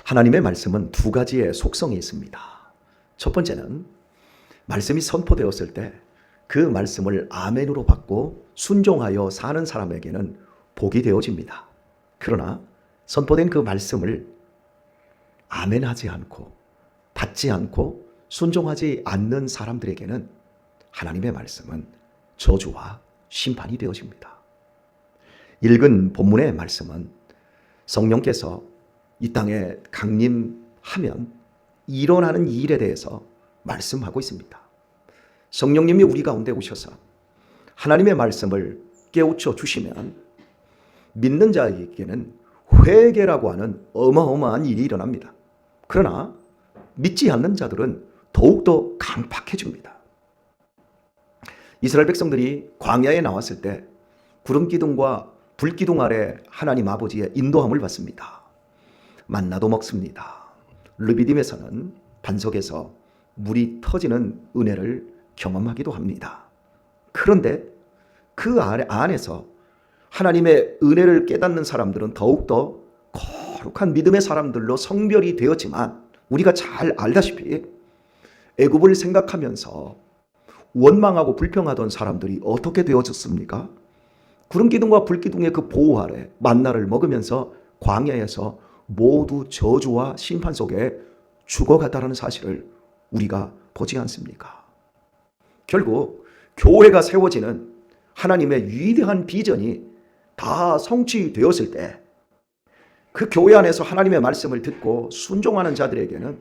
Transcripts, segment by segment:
하나님의 말씀은 두 가지의 속성이 있습니다. 첫 번째는 말씀이 선포되었을 때 그 말씀을 아멘으로 받고 순종하여 사는 사람에게는 복이 되어집니다. 그러나 선포된 그 말씀을 아멘하지 않고 받지 않고 순종하지 않는 사람들에게는 하나님의 말씀은 저주와 심판이 되어집니다. 읽은 본문의 말씀은 성령께서 이 땅에 강림하면 일어나는 일에 대해서 말씀하고 있습니다. 성령님이 우리 가운데 오셔서 하나님의 말씀을 깨우쳐 주시면 믿는 자에게는 회개라고 하는 어마어마한 일이 일어납니다. 그러나 믿지 않는 자들은 더욱더 강팍해집니다. 이스라엘 백성들이 광야에 나왔을 때 구름 기둥과 불 기둥 아래 하나님 아버지의 인도함을 받습니다. 만나도 먹습니다. 르비딤에서는 반석에서 물이 터지는 은혜를 경험하기도 합니다. 그런데 그 안에서 하나님의 은혜를 깨닫는 사람들은 더욱더 거룩한 믿음의 사람들로 성별이 되었지만 우리가 잘 알다시피 애굽을 생각하면서 원망하고 불평하던 사람들이 어떻게 되어졌습니까? 구름 기둥과 불 기둥의 그 보호 아래 만나를 먹으면서 광야에서 모두 저주와 심판 속에 죽어갔다는 사실을 우리가 보지 않습니까? 결국 교회가 세워지는 하나님의 위대한 비전이 다 성취되었을 때 그 교회 안에서 하나님의 말씀을 듣고 순종하는 자들에게는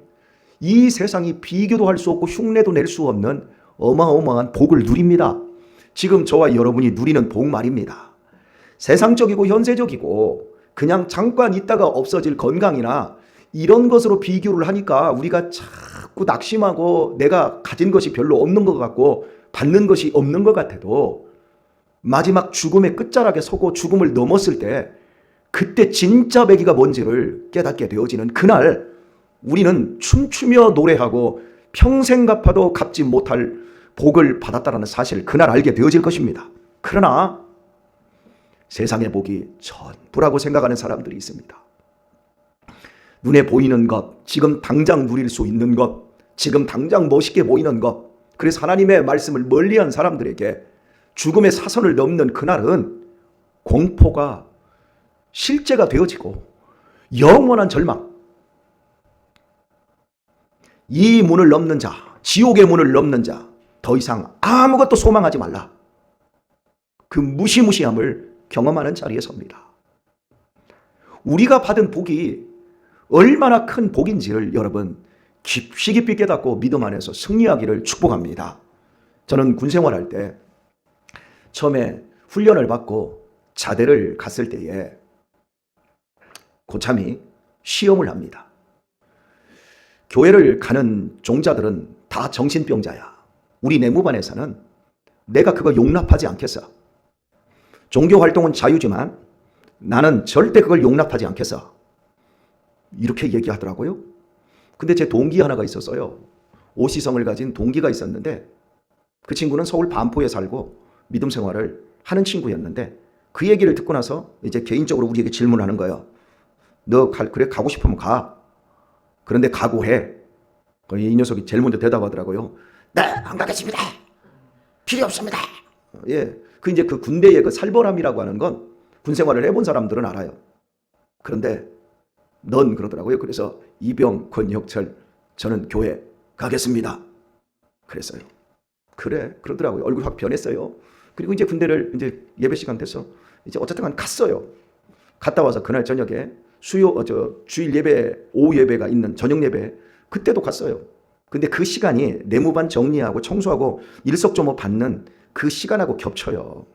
이 세상이 비교도 할 수 없고 흉내도 낼 수 없는 어마어마한 복을 누립니다. 지금 저와 여러분이 누리는 복 말입니다. 세상적이고 현세적이고 그냥 잠깐 있다가 없어질 건강이나 이런 것으로 비교를 하니까 우리가 자꾸 낙심하고 내가 가진 것이 별로 없는 것 같고 받는 것이 없는 것 같아도 마지막 죽음의 끝자락에 서고 죽음을 넘었을 때 그때 진짜 배기가 뭔지를 깨닫게 되어지는 그날 우리는 춤추며 노래하고 평생 갚아도 갚지 못할 복을 받았다는 사실을 그날 알게 되어질 것입니다. 그러나 세상의 복이 전부라고 생각하는 사람들이 있습니다. 눈에 보이는 것, 지금 당장 누릴 수 있는 것, 지금 당장 멋있게 보이는 것, 그래서 하나님의 말씀을 멀리한 사람들에게 죽음의 사선을 넘는 그날은 공포가 실제가 되어지고 영원한 절망, 이 문을 넘는 자, 지옥의 문을 넘는 자, 더 이상 아무것도 소망하지 말라. 그 무시무시함을 경험하는 자리에 섭니다. 우리가 받은 복이 얼마나 큰 복인지를 여러분 깊이 깊이 깨닫고 믿음 안에서 승리하기를 축복합니다. 저는 군 생활할 때 처음에 훈련을 받고 자대를 갔을 때에 고참이 시험을 합니다. 교회를 가는 종자들은 다 정신병자야. 우리 내무반에서는 내가 그거 용납하지 않겠어. 종교 활동은 자유지만 나는 절대 그걸 용납하지 않겠어. 이렇게 얘기하더라고요. 근데 제 동기 하나가 있었어요. 오시성을 가진 동기가 있었는데 그 친구는 서울 반포에 살고 믿음 생활을 하는 친구였는데 그 얘기를 듣고 나서 이제 개인적으로 우리에게 질문하는 거예요. 너 그래 가고 싶으면 가. 그런데 각오해. 이 녀석이 제일 먼저 대답하더라고요. 네, 안 가겠습니다. 필요 없습니다. 예, 그 이제 그 군대의 그 살벌함이라고 하는 건 군 생활을 해본 사람들은 알아요. 그런데 넌 그러더라고요. 그래서 이병, 권혁철, 저는 교회 가겠습니다. 그랬어요. 그래, 그러더라고요. 얼굴 확 변했어요. 그리고 이제 군대를 이제 예배 시간 돼서 이제 어쨌든 갔어요. 갔다 와서 그날 저녁에 주일 예배, 오후 예배가 있는 저녁 예배, 그때도 갔어요. 근데 그 시간이 내무반 정리하고 청소하고 일석조모 받는 그 시간하고 겹쳐요.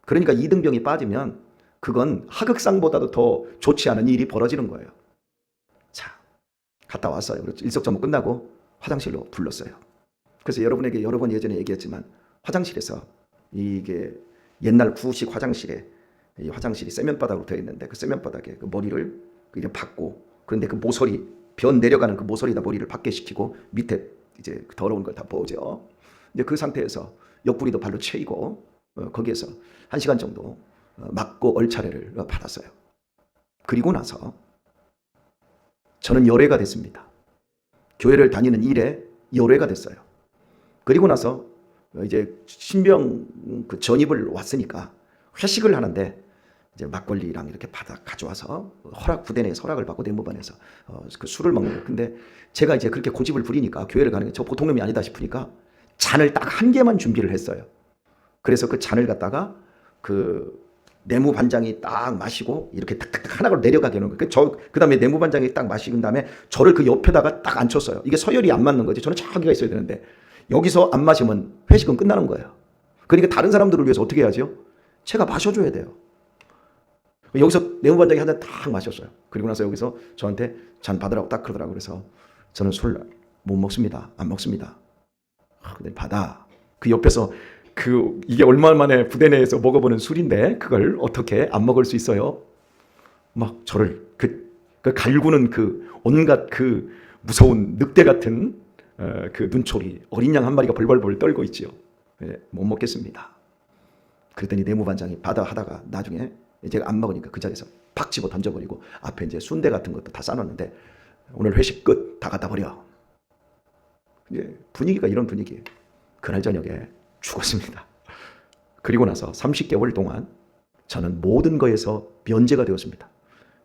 그러니까 이등병이 빠지면 그건 하극상보다도 더 좋지 않은 일이 벌어지는 거예요. 자, 갔다 왔어요. 일석조모 끝나고 화장실로 불렀어요. 그래서 여러분에게 여러 번 예전에 얘기했지만 화장실에서 이게 옛날 구식 화장실에 이 화장실이 세면바닥으로 되어 있는데 그 세면바닥에 그 머리를 이렇게 박고 그런데 그 모서리 변 내려가는 그 모서리에다 머리를 박게 시키고 밑에 이제 더러운 걸 다 보죠. 이제 그 상태에서 옆구리도 발로 채이고 거기에서 1시간 정도 맞고 얼차례를 받았어요. 그리고 나서 저는 열애가 됐습니다. 교회를 다니는 일에 열애가 됐어요. 그리고 나서 이제 신병 그 전입을 왔으니까 회식을 하는데 이제 막걸리랑 이렇게 가져와서 부대 내에서 허락을 받고 내무반에서 그 술을 먹는 거예요. 근데 제가 이제 그렇게 고집을 부리니까 교회를 가는 게 저 보통 놈이 아니다 싶으니까 잔을 딱 한 개만 준비를 했어요. 그래서 그 잔을 갖다가 그 내무반장이 딱 마시고 이렇게 탁탁탁 하나로 내려가게 하는 거예요. 그 다음에 내무반장이 딱 마시는 다음에 저를 그 옆에다가 딱 앉혔어요. 이게 서열이 안 맞는 거지. 저는 저기가 있어야 되는데 여기서 안 마시면 회식은 끝나는 거예요. 그러니까 다른 사람들을 위해서 어떻게 해야죠? 제가 마셔줘야 돼요. 여기서 내무반장이 한 잔 딱 마셨어요. 그리고 나서 여기서 저한테 잔 받으라고 딱 그러더라고요. 그래서 저는 술 못 먹습니다. 안 먹습니다. 근데 받아. 그 옆에서 이게 얼마 만에 부대 내에서 먹어보는 술인데 그걸 어떻게 안 먹을 수 있어요? 막 저를 그 갈구는 온갖 무서운 늑대 같은 그 눈초리 어린 양 한 마리가 벌벌벌 떨고 있지요. 못 먹겠습니다. 그랬더니 내무반장이 받아 하다가 나중에 제가 안 먹으니까 그 자리에서 팍 집어 던져버리고 앞에 이제 순대 같은 것도 다 싸놨는데 오늘 회식 끝. 다 갖다 버려. 이제 분위기가 이런 분위기예요. 그날 저녁에 죽었습니다. 그리고 나서 30개월 동안 저는 모든 거에서 면제가 되었습니다.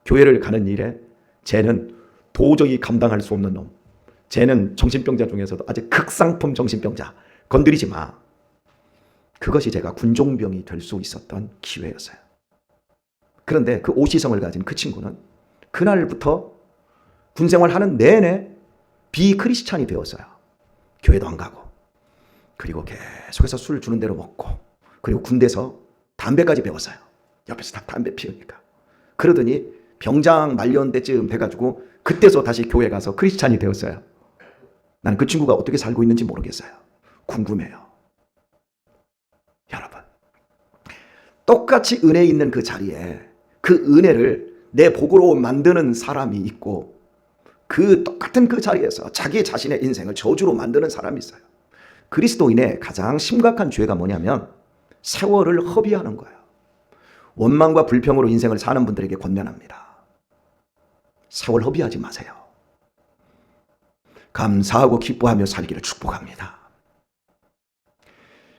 교회를 가는 일에 쟤는 도저히 감당할 수 없는 놈. 쟤는 정신병자 중에서도 아주 극상품 정신병자. 건드리지 마. 그것이 제가 군종병이 될 수 있었던 기회였어요. 그런데 그 오시성을 가진 그 친구는 그날부터 군생활하는 내내 비크리스찬이 되었어요. 교회도 안 가고. 그리고 계속해서 술 주는 대로 먹고. 그리고 군대에서 담배까지 배웠어요. 옆에서 다 담배 피우니까. 그러더니 병장 말년 때쯤 돼가지고 그때서 다시 교회 가서 크리스찬이 되었어요. 나는 그 친구가 어떻게 살고 있는지 모르겠어요. 궁금해요. 여러분, 똑같이 은혜 있는 그 자리에 그 은혜를 내 복으로 만드는 사람이 있고 그 똑같은 그 자리에서 자기 자신의 인생을 저주로 만드는 사람이 있어요. 그리스도인의 가장 심각한 죄가 뭐냐면 세월을 허비하는 거예요. 원망과 불평으로 인생을 사는 분들에게 권면합니다. 세월 허비하지 마세요. 감사하고 기뻐하며 살기를 축복합니다.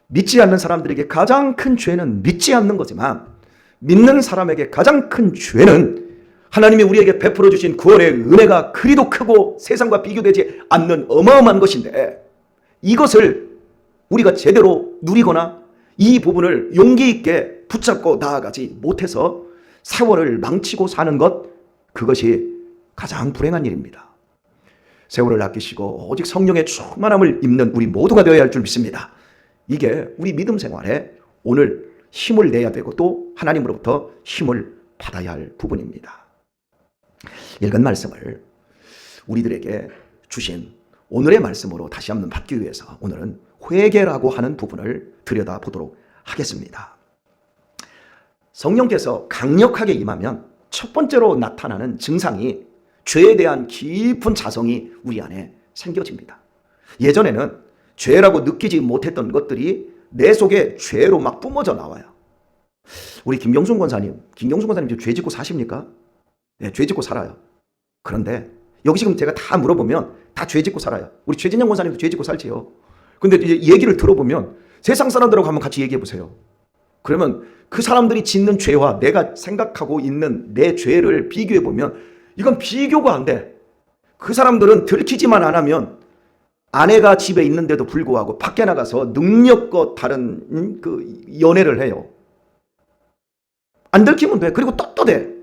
믿지 않는 사람들에게 가장 큰 죄는 믿지 않는 거지만 믿는 사람에게 가장 큰 죄는 하나님이 우리에게 베풀어 주신 구원의 은혜가 그리도 크고 세상과 비교되지 않는 어마어마한 것인데 이것을 우리가 제대로 누리거나 이 부분을 용기 있게 붙잡고 나아가지 못해서 세월을 망치고 사는 것, 그것이 가장 불행한 일입니다. 세월을 아끼시고 오직 성령의 충만함을 입는 우리 모두가 되어야 할 줄 믿습니다. 이게 우리 믿음 생활에 오늘 힘을 내야 되고 또 하나님으로부터 힘을 받아야 할 부분입니다. 읽은 말씀을 우리들에게 주신 오늘의 말씀으로 다시 한번 받기 위해서 오늘은 회개라고 하는 부분을 들여다보도록 하겠습니다. 성령께서 강력하게 임하면 첫 번째로 나타나는 증상이 죄에 대한 깊은 자성이 우리 안에 생겨집니다. 예전에는 죄라고 느끼지 못했던 것들이 내 속에 죄로 막 뿜어져 나와요. 우리 김경순 권사님 지금 죄 짓고 사십니까? 네, 죄 짓고 살아요. 그런데 여기 지금 제가 다 물어보면 다 죄 짓고 살아요. 우리 최진영 권사님도 죄 짓고 살지요. 근데 이제 얘기를 들어보면 세상 사람들하고 한번 같이 얘기해 보세요. 그러면 그 사람들이 짓는 죄와 내가 생각하고 있는 내 죄를 비교해 보면 이건 비교가 안 돼. 그 사람들은 들키지만 안 하면 아내가 집에 있는데도 불구하고 밖에 나가서 능력껏 다른 그 연애를 해요. 안 들키면 돼. 그리고 떳떳해.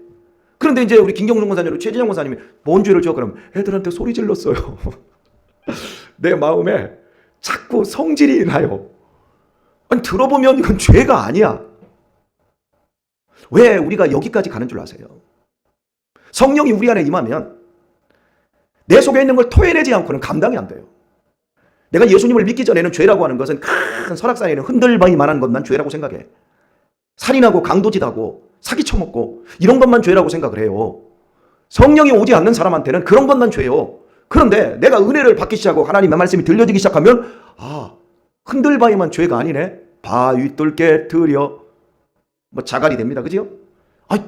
그런데 이제 우리 김경준 권사님, 최진영 권사님이 뭔 죄를 져? 그러면 애들한테 소리 질렀어요. 내 마음에 자꾸 성질이 나요. 아니, 들어보면 이건 죄가 아니야. 왜 우리가 여기까지 가는 줄 아세요? 성령이 우리 안에 임하면 내 속에 있는 걸 토해내지 않고는 감당이 안 돼요. 내가 예수님을 믿기 전에는 죄라고 하는 것은 큰 설악산에 있는 흔들바위만한 것만 죄라고 생각해. 살인하고 강도짓하고 사기 쳐먹고 이런 것만 죄라고 생각을 해요. 성령이 오지 않는 사람한테는 그런 것만 죄요. 그런데 내가 은혜를 받기 시작하고 하나님의 말씀이 들려지기 시작하면 흔들바위만 죄가 아니네. 바위 뚫게 들여 자갈이 됩니다. 그죠?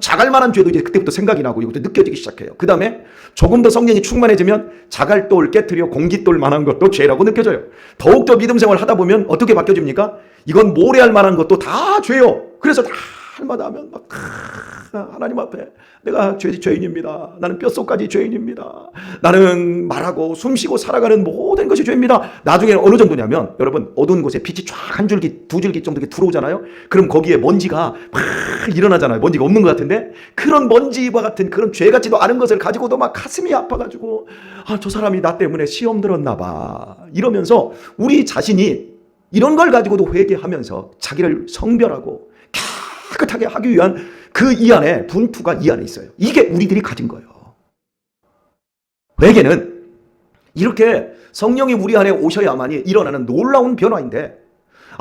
자갈 만한 죄도 이제 그때부터 생각이 나고 이것도 느껴지기 시작해요. 그 다음에 조금 더 성령이 충만해지면 자갈돌 깨트려 공깃돌 만한 것도 죄라고 느껴져요. 더욱더 믿음 생활 하다 보면 어떻게 바뀌어집니까? 이건 모래알 만한 것도 다 죄요. 그래서 날마다 하면 막 하나님 앞에 내가 죄인입니다. 나는 뼛속까지 죄인입니다. 나는 말하고 숨쉬고 살아가는 모든 것이 죄입니다. 나중에는 어느 정도냐면 여러분 어두운 곳에 빛이 쫙 한 줄기 두 줄기 정도 들어오잖아요. 그럼 거기에 먼지가 막 일어나잖아요. 먼지가 없는 것 같은데 그런 먼지와 같은 그런 죄 같지도 않은 것을 가지고도 막 가슴이 아파가지고 저 사람이 나 때문에 시험 들었나 봐 이러면서 우리 자신이 이런 걸 가지고도 회개하면서 자기를 성별하고 깨끗하게 하기 위한 그 이 안에 분투가 이 안에 있어요. 이게 우리들이 가진 거예요. 회개는 이렇게 성령이 우리 안에 오셔야만이 일어나는 놀라운 변화인데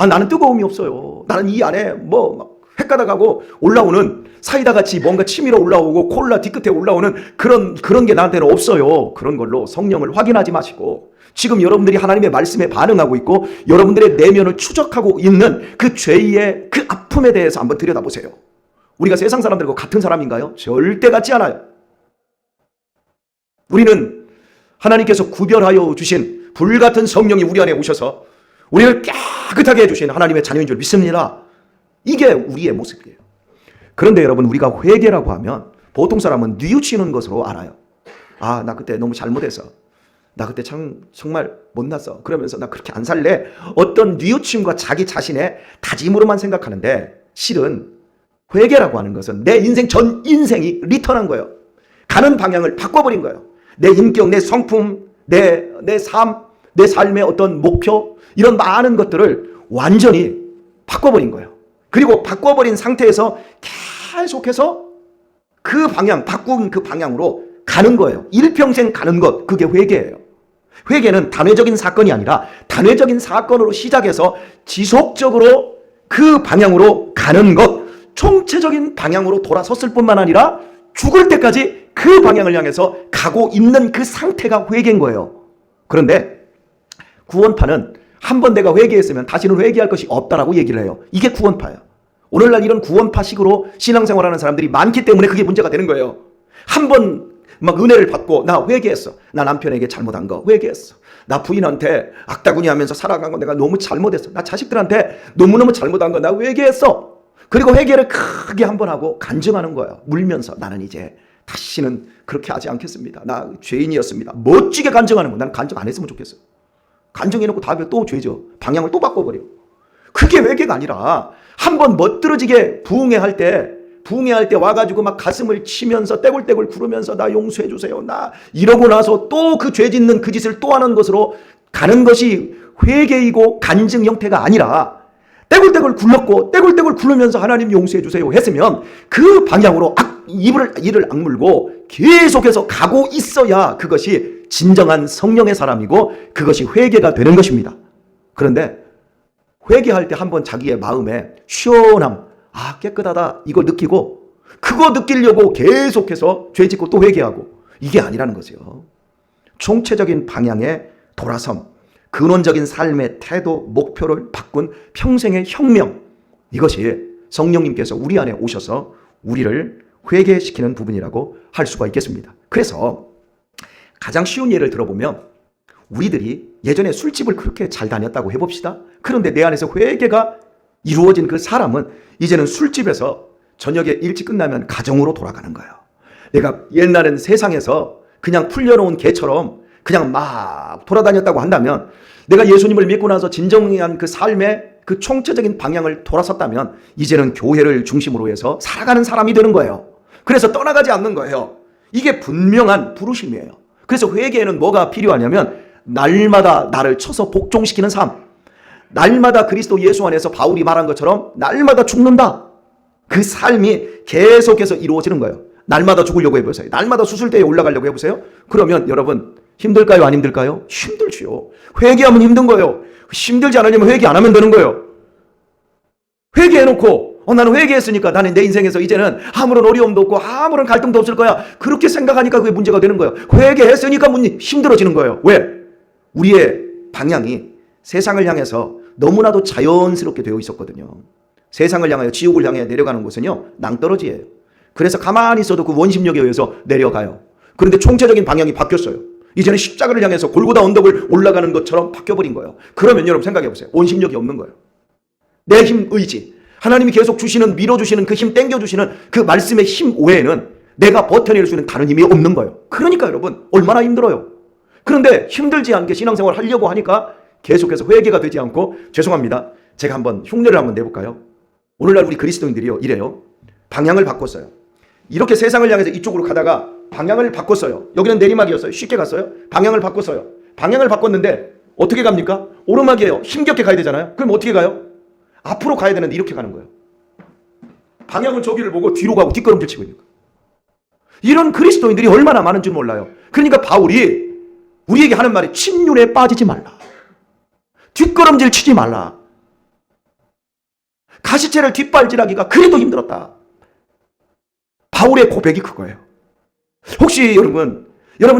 나는 뜨거움이 없어요. 나는 이 안에 뭐 헷가닥하고 올라오는 사이다 같이 뭔가 치밀어 올라오고 콜라 뒤끝에 올라오는 그런 게 나한테는 없어요. 그런 걸로 성령을 확인하지 마시고 지금 여러분들이 하나님의 말씀에 반응하고 있고 여러분들의 내면을 추적하고 있는 그 죄의 그 아픔에 대해서 한번 들여다보세요. 우리가 세상 사람들과 같은 사람인가요? 절대 같지 않아요. 우리는 하나님께서 구별하여 주신 불같은 성령이 우리 안에 오셔서 우리를 깨끗하게 해주신 하나님의 자녀인 줄 믿습니다. 이게 우리의 모습이에요. 그런데 여러분 우리가 회개라고 하면 보통 사람은 뉘우치는 것으로 알아요. 나 그때 너무 잘못해서 나 그때 정말 못났어. 그러면서 나 그렇게 안 살래. 어떤 뉘우침과 자기 자신의 다짐으로만 생각하는데 실은 회개라고 하는 것은 내 인생 전 인생이 리턴한 거예요. 가는 방향을 바꿔버린 거예요. 내 인격, 내 성품, 내 삶, 내 삶의 어떤 목표 이런 많은 것들을 완전히 바꿔버린 거예요. 그리고 바꿔버린 상태에서 계속해서 그 방향, 바꾼 그 방향으로 가는 거예요. 일평생 가는 것, 그게 회개예요. 회개는 단회적인 사건이 아니라 단회적인 사건으로 시작해서 지속적으로 그 방향으로 가는 것, 총체적인 방향으로 돌아섰을 뿐만 아니라 죽을 때까지 그 방향을 향해서 가고 있는 그 상태가 회개인 거예요. 그런데 구원파는 한번 내가 회개했으면 다시는 회개할 것이 없다라고 얘기를 해요. 이게 구원파예요. 오늘날 이런 구원파식으로 신앙생활하는 사람들이 많기 때문에 그게 문제가 되는 거예요. 한번 막 은혜를 받고 나 회개했어. 나 남편에게 잘못한 거 회개했어. 나 부인한테 악다구니 하면서 살아간 거 내가 너무 잘못했어. 나 자식들한테 너무너무 잘못한 거 나 회개했어. 그리고 회개를 크게 한번 하고 간증하는 거예요. 울면서 나는 이제 다시는 그렇게 하지 않겠습니다. 나 죄인이었습니다. 멋지게 간증하는 거예요. 나는 간증 안 했으면 좋겠어요. 간증해놓고 다음에 또 죄죠. 방향을 또 바꿔버려. 그게 회개가 아니라 한번 멋들어지게 부흥회할 때 와가지고 막 가슴을 치면서 떼굴떼굴 구르면서 나 용서해 주세요. 나 이러고 나서 또 그 죄 짓는 그 짓을 또 하는 것으로 가는 것이 회개이고 간증 형태가 아니라 떼굴떼굴 굴렀고 떼굴떼굴 굴르면서 하나님 용서해 주세요 했으면 그 방향으로 이를 악물고 계속해서 가고 있어야 그것이 진정한 성령의 사람이고 그것이 회개가 되는 것입니다. 그런데 회개할 때 한번 자기의 마음에 시원함, 깨끗하다 이걸 느끼고 그거 느끼려고 계속해서 죄 짓고 또 회개하고 이게 아니라는 거죠. 총체적인 방향에 돌아섬, 근원적인 삶의 태도, 목표를 바꾼 평생의 혁명, 이것이 성령님께서 우리 안에 오셔서 우리를 회개시키는 부분이라고 할 수가 있겠습니다. 그래서 가장 쉬운 예를 들어보면 우리들이 예전에 술집을 그렇게 잘 다녔다고 해봅시다. 그런데 내 안에서 회개가 이루어진 그 사람은 이제는 술집에서 저녁에 일찍 끝나면 가정으로 돌아가는 거예요. 내가 옛날엔 세상에서 그냥 풀려놓은 개처럼 그냥 막 돌아다녔다고 한다면 내가 예수님을 믿고 나서 진정한 그 삶의 그 총체적인 방향을 돌아섰다면 이제는 교회를 중심으로 해서 살아가는 사람이 되는 거예요. 그래서 떠나가지 않는 거예요. 이게 분명한 부르심이에요. 그래서 회개에는 뭐가 필요하냐면 날마다 나를 쳐서 복종시키는 삶, 날마다 그리스도 예수 안에서 바울이 말한 것처럼 날마다 죽는다. 그 삶이 계속해서 이루어지는 거예요. 날마다 죽으려고 해보세요. 날마다 수술대에 올라가려고 해보세요. 그러면 여러분 힘들까요? 안 힘들까요? 힘들지요. 회개하면 힘든 거예요. 힘들지 않으려면 회개 안 하면 되는 거예요. 회개해놓고 나는 회개했으니까 나는 내 인생에서 이제는 아무런 어려움도 없고 아무런 갈등도 없을 거야. 그렇게 생각하니까 그게 문제가 되는 거예요. 회개했으니까 힘들어지는 거예요. 왜? 우리의 방향이 세상을 향해서 너무나도 자연스럽게 되어 있었거든요. 세상을 향하여 지옥을 향해 내려가는 곳은요 낭떠러지예요. 그래서 가만히 있어도 그 원심력에 의해서 내려가요. 그런데 총체적인 방향이 바뀌었어요. 이제는 십자가를 향해서 골고다 언덕을 올라가는 것처럼 바뀌어버린 거예요. 그러면 여러분 생각해 보세요. 원심력이 없는 거예요. 내 힘, 의지, 하나님이 계속 주시는, 밀어주시는 그 힘, 땡겨주시는 그 말씀의 힘 외에는 내가 버텨낼 수 있는 다른 힘이 없는 거예요. 그러니까 여러분 얼마나 힘들어요. 그런데 힘들지 않게 신앙생활 하려고 하니까 계속해서 회개가 되지 않고, 죄송합니다, 제가 한번 흉내를 한번 내볼까요? 오늘날 우리 그리스도인들이요, 이래요. 방향을 바꿨어요. 이렇게 세상을 향해서 이쪽으로 가다가 방향을 바꿨어요. 여기는 내리막이었어요. 쉽게 갔어요. 방향을 바꿨어요. 방향을 바꿨는데 어떻게 갑니까? 오르막이에요. 힘겹게 가야 되잖아요. 그럼 어떻게 가요? 앞으로 가야 되는데 이렇게 가는 거예요. 방향은 저기를 보고 뒤로 가고 뒷걸음질 치고 있는 거예요. 이런 그리스도인들이 얼마나 많은 줄 몰라요. 그러니까 바울이 우리에게 하는 말이 침륜에 빠지지 말라. 뒷걸음질 치지 말라. 가시채를 뒷발질하기가 그래도 힘들었다. 바울의 고백이 그거예요. 혹시 여러분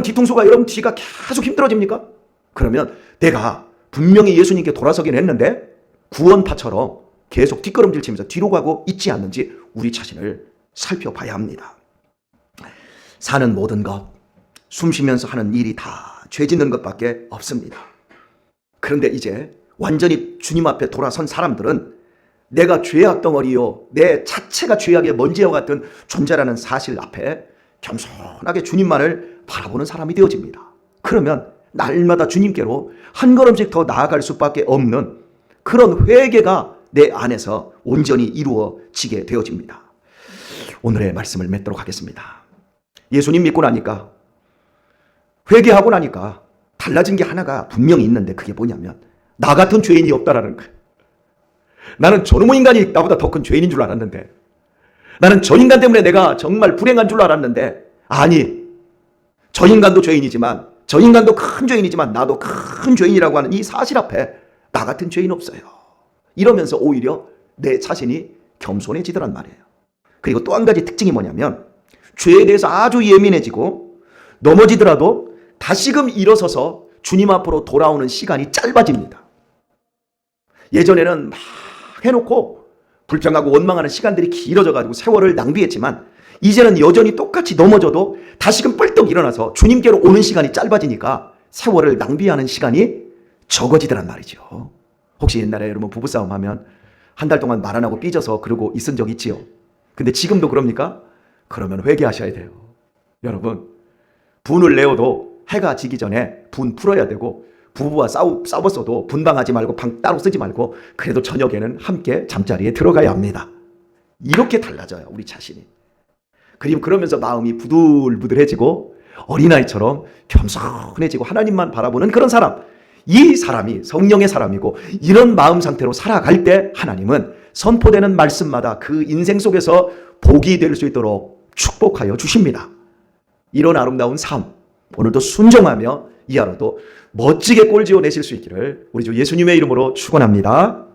뒤통수가, 여러분 뒤가 계속 힘들어집니까? 그러면 내가 분명히 예수님께 돌아서긴 했는데 구원파처럼 계속 뒷걸음질 치면서 뒤로 가고 있지 않는지 우리 자신을 살펴봐야 합니다. 사는 모든 것, 숨 쉬면서 하는 일이 다 죄 짓는 것밖에 없습니다. 그런데 이제 완전히 주님 앞에 돌아선 사람들은 내가 죄악 덩어리요, 내 자체가 죄악의 먼지와 같은 존재라는 사실 앞에 겸손하게 주님만을 바라보는 사람이 되어집니다. 그러면 날마다 주님께로 한 걸음씩 더 나아갈 수밖에 없는 그런 회개가 내 안에서 온전히 이루어지게 되어집니다. 오늘의 말씀을 맺도록 하겠습니다. 예수님 믿고 나니까, 회개하고 나니까 달라진 게 하나가 분명히 있는데, 그게 뭐냐면 나 같은 죄인이 없다라는 거예요. 나는 저놈의 인간이 나보다 더 큰 죄인인 줄 알았는데, 나는 저 인간 때문에 내가 정말 불행한 줄 알았는데, 아니, 저 인간도 죄인이지만, 저 인간도 큰 죄인이지만 나도 큰 죄인이라고 하는 이 사실 앞에 나 같은 죄인 없어요. 이러면서 오히려 내 자신이 겸손해지더란 말이에요. 그리고 또 한 가지 특징이 뭐냐면, 죄에 대해서 아주 예민해지고 넘어지더라도 다시금 일어서서 주님 앞으로 돌아오는 시간이 짧아집니다. 예전에는 막 해놓고 불평하고 원망하는 시간들이 길어져가지고 세월을 낭비했지만, 이제는 여전히 똑같이 넘어져도 다시금 뻘떡 일어나서 주님께로 오는 시간이 짧아지니까 세월을 낭비하는 시간이 적어지더란 말이죠. 혹시 옛날에 여러분 부부싸움 하면 한 달 동안 말 안 하고 삐져서 그러고 있은 적 있지요? 근데 지금도 그럽니까? 그러면 회개하셔야 돼요. 여러분, 분을 내어도 해가 지기 전에 분 풀어야 되고, 부부와 싸웠어도 분방하지 말고 방 따로 쓰지 말고 그래도 저녁에는 함께 잠자리에 들어가야 합니다. 이렇게 달라져요, 우리 자신이. 그러면서 마음이 부들부들해지고 어린아이처럼 겸손해지고 하나님만 바라보는 그런 사람, 이 사람이 성령의 사람이고, 이런 마음 상태로 살아갈 때 하나님은 선포되는 말씀마다 그 인생 속에서 복이 될 수 있도록 축복하여 주십니다. 이런 아름다운 삶, 오늘도 순종하며 이 하루도 멋지게 꼴지어 내실 수 있기를 우리 주 예수님의 이름으로 축원합니다.